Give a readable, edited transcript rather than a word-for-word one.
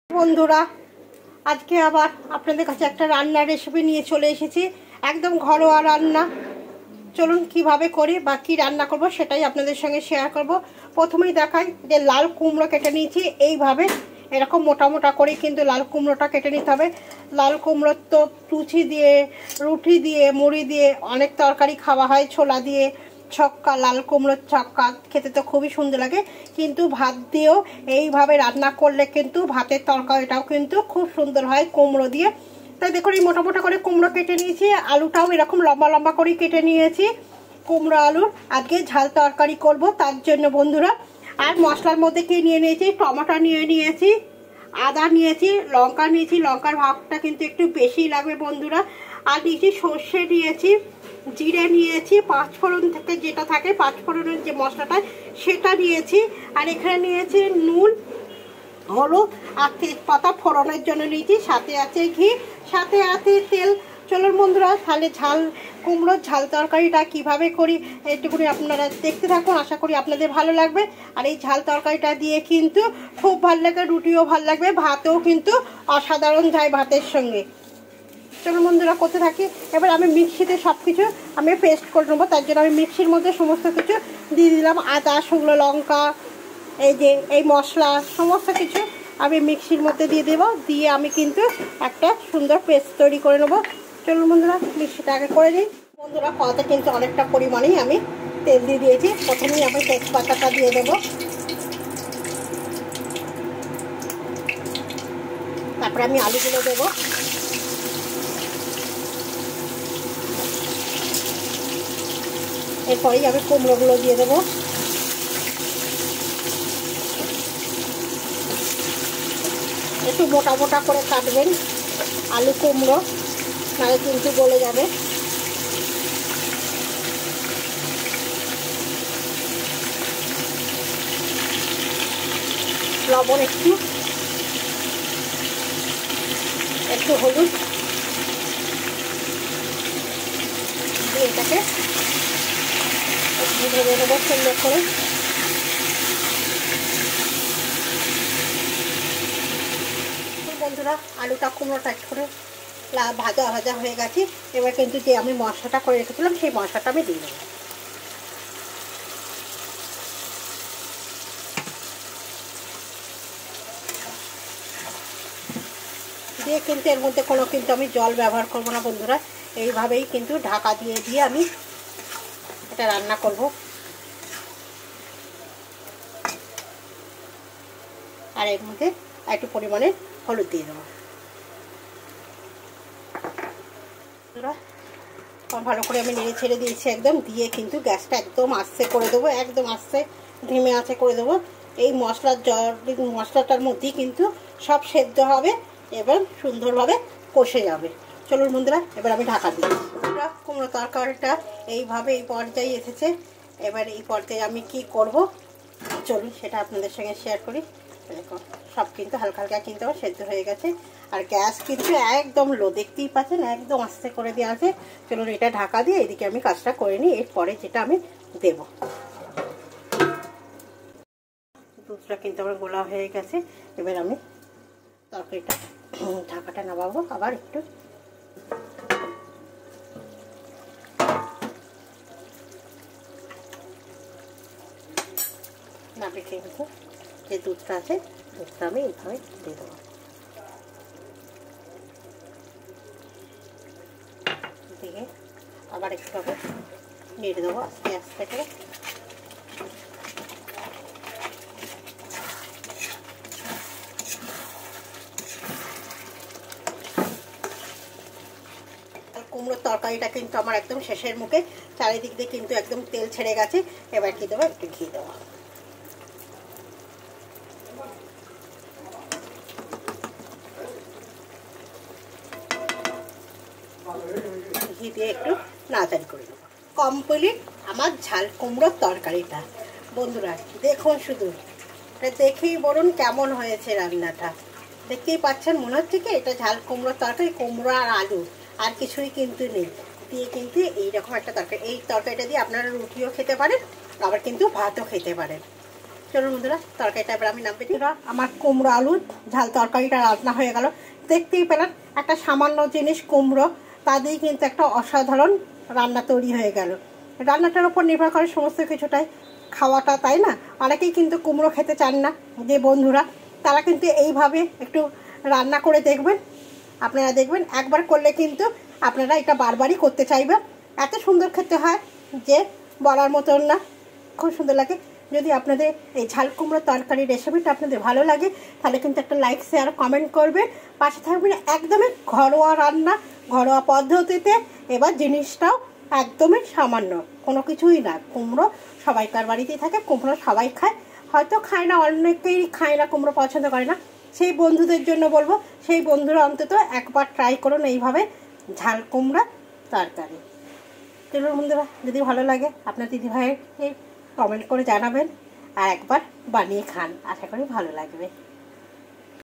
বন্ধুরা, আজকে আবার আপনাদের কাছে একটা রান্নার রেসিপি নিয়ে চলে এসেছি। একদম ঘরোয়া রান্না। চলুন কিভাবে করি বা কী রান্না করব সেটাই আপনাদের সঙ্গে শেয়ার করব। প্রথমেই দেখাই যে লাল কুমড়ো কেটে নিয়েছি। এইভাবে এরকম মোটা মোটা করে কিন্তু লাল কুমড়োটা কেটে নিতে হবে। লাল কুমড়োর তো লুচি দিয়ে, রুটি দিয়ে, মুড়ি দিয়ে অনেক তরকারি খাওয়া হয়। ছোলা দিয়ে ছক্কা, লাল কুমড়োর ছক্কা খেতে তো খুবই সুন্দর লাগে, কিন্তু ভাত দিয়েও এইভাবে রান্না করলে কিন্তু ভাতের তরকারিটাও কিন্তু খুব সুন্দর হয় কুমড়ো দিয়ে। তাই দেখুন এই মোটা মোটা করে কুমড়ো কেটে নিয়েছি। আলুটাও এরকম লম্বা লম্বা করে কেটে নিয়েছি। কুমড়ো আলুর আজকে ঝাল তরকারি করব, তার জন্য বন্ধুরা। আর মশলার মধ্যে কি নিয়ে নিয়েছি, টমেটো নিয়ে নিয়েছি, আদা নিয়েছি, লঙ্কা নিয়েছি। লঙ্কার ভাগটা কিন্তু একটু বেশি লাগবে বন্ধুরা। আর নিয়েছি সর্ষে নিয়েছি, জিরে নিয়েছি, পাঁচফোড়ন থেকে যেটা থাকে পাঁচফোড়নের যে মশলাটা সেটা নিয়েছি। আর এখানে নিয়েছি নুন, হলুদ আর তেজপাতা ফোড়নের জন্য নিয়েছি। সাথে আছে ঘি, সাথে আছে তেল। চলুন বন্ধুরা, তাহলে কুমড়োর ঝাল তরকারিটা কিভাবে করি একটুখানি আপনারা দেখতে থাকুন। আশা করি আপনাদের ভালো লাগবে। আর এই ঝাল তরকারিটা দিয়ে কিন্তু খুব ভালো লাগে, রুটিও ভালো লাগবে, ভাতেও কিন্তু অসাধারণ যায় ভাতের সঙ্গে। চলুন বন্ধুরা করতে থাকি। এবার আমি মিক্সিতে সব কিছু আমি পেস্ট করে নেবো। তার জন্য আমি মিক্সির মধ্যে সমস্ত কিছু দিয়ে দিলাম। আদা, শুকনো লঙ্কা, এই মশলা সমস্ত কিছু আমি মিক্সির মধ্যে দিয়ে দেবো। দিয়ে আমি কিন্তু একটা সুন্দর পেস্ট তৈরি করে নেবো। চলুন বন্ধুরা মিক্সিটা আগে করে নিই। বন্ধুরা কড়াতে কিন্তু অনেকটা পরিমাণেই আমি তেল দিয়ে দিয়েছি। প্রথমেই আমি তেজপাতাটা দিয়ে দেবো, তারপরে আমি আলুগুলো দেবো, এরপরেই আমি কুমড়োগুলো দিয়ে দেবো। একটু মোটা মোটা করে কাটবেন আলু কুমড়ো, নাহলে কিন্তু গলে যাবে। লবণ একটু হলুদ দিয়ে এটাকে ভেজে নেবো সুন্দর করে। বন্ধুরা আলুটা কুমড়োটা একটু করে ভাজা ভাজা হয়ে গেছে। এবার কিন্তু যে আমি মশলাটা করে রেখেছিলাম সেই মশলাটা আমি দিয়ে দেবো। দিয়ে কিন্তু এর মধ্যে কিন্তু আমি জল ব্যবহার করবো না বন্ধুরা। এইভাবেই কিন্তু ঢাকা দিয়ে আমি এটা রান্না করব। আর এর মধ্যে একটু পরিমাণে হলুদ দিয়ে দেবো। ভালো করে আমি নেড়ে ছেড়ে দিয়েছি একদম। দিয়ে কিন্তু গ্যাসটা একদম আস্তে করে দেবো, একদম আস্তে ধিমে আঁচে করে দেবো। এই মশলাটার মধ্যেই কিন্তু সব সেদ্ধ হবে এবং সুন্দরভাবে কষে যাবে। চলুন বন্ধুরা এবার আমি ঢাকা দিই। কুমড়ো তরকারিটা এইভাবে এই পর্যায়ে এসেছে। এবার এই পর্যায়ে আমি কি করব চলুন সেটা আপনাদের সঙ্গে শেয়ার করি। দেখুন সব কিন্তু হালকা হালকা কিন্তু আমার সেদ্ধ হয়ে গেছে। আর গ্যাস কিন্তু একদম লো, দেখতেই পাচ্ছেন একদম আস্তে করে দেওয়া আছে। চলুন এটা ঢাকা দিয়ে এদিকে আমি কাজটা করে নিই। এরপরে যেটা আমি দেব, দুধটা কিন্তু আমার গোলা হয়ে গেছে। এবার আমি তরকারিটা ঢাকাটা নামাবো। আবার একটু নামিয়ে কিন্তু যে দুধটা আছে দুধটা আমি এইভাবে দিয়ে দেবো। দিয়ে আবার একটু আমি নেড়ে দেবো আস্তে আস্তে করে। কুমড়োর তরকারিটা কিন্তু আমার একদম শেষের মুখে, চারিদিক দিয়ে কিন্তু একদম তেল ছেড়ে গেছে। এবার কি দেবো, একটু ঘি দেবো। ঘি দিয়ে একটু নাড়াচাড়ি করে দেবো। কমপ্লিট আমার ঝাল কুমড়োর তরকারিটা। বন্ধুরা দেখুন, শুধু দেখেই বলুন কেমন হয়েছে রান্নাটা। দেখতেই পাচ্ছেন মনে হচ্ছে কি এটা ঝাল কুমড়োর তরকারি, কুমড়ো আর আলু, আর কিছুই কিন্তু নেই। দিয়ে কিন্তু এইরকম একটা তরকারি, এই তরকারিটা দিয়ে আপনারা রুটিও খেতে পারেন, আবার কিন্তু ভাতও খেতে পারেন। চলুন বন্ধুরা, তরকারিটা এবার আমি নামবে দিই। আমার কুমড়ো আলুর ঝাল তরকারিটা রান্না হয়ে গেল। দেখতেই পেলেন একটা সামান্য জিনিস কুমড়ো, তা দিয়ে কিন্তু একটা অসাধারণ রান্না তৈরি হয়ে গেল। রান্নাটার উপর নির্ভর করে সমস্ত কিছুটাই, খাওয়াটা, তাই না? অনেকেই কিন্তু কুমড়ো খেতে চান না যে বন্ধুরা, তারা কিন্তু এইভাবে একটু রান্না করে দেখবেন। আপনারা দেখবেন একবার করলে কিন্তু আপনারা এটা বারবারই করতে চাইবেন। এত সুন্দর খেতে হয় যে বলার মতন না, খুব সুন্দর লাগে। যদি আপনাদের এই ঝাল কুমড়ো তরকারি রেসিপিটা আপনাদের ভালো লাগে তাহলে কিন্তু একটা লাইক, শেয়ার, কমেন্ট করবেন, পাশে থাকবেন। একদমই ঘরোয়া রান্না, ঘরোয়া পদ্ধতিতে। এবার জিনিসটাও একদমই সামান্য, কোনো কিছুই না। কুমড়ো সবাইকার বাড়িতেই থাকে, কুমড়ো সবাই খায়, হয়তো খায় না, অনেকেই খায় না, কুমড়ো পছন্দ করে না। সেই বন্ধুদের জন্য বলবো, সেই বন্ধুরা অন্তত একবার ট্রাই করুন এইভাবে ঝাল কুমড়া তরকারি। চলুন বন্ধুরা, যদি ভালো লাগে আপনার দিদিভাইকে কমেন্ট করে জানাবেন, আর একবার বানিয়ে খান, আশা করি ভালো লাগবে।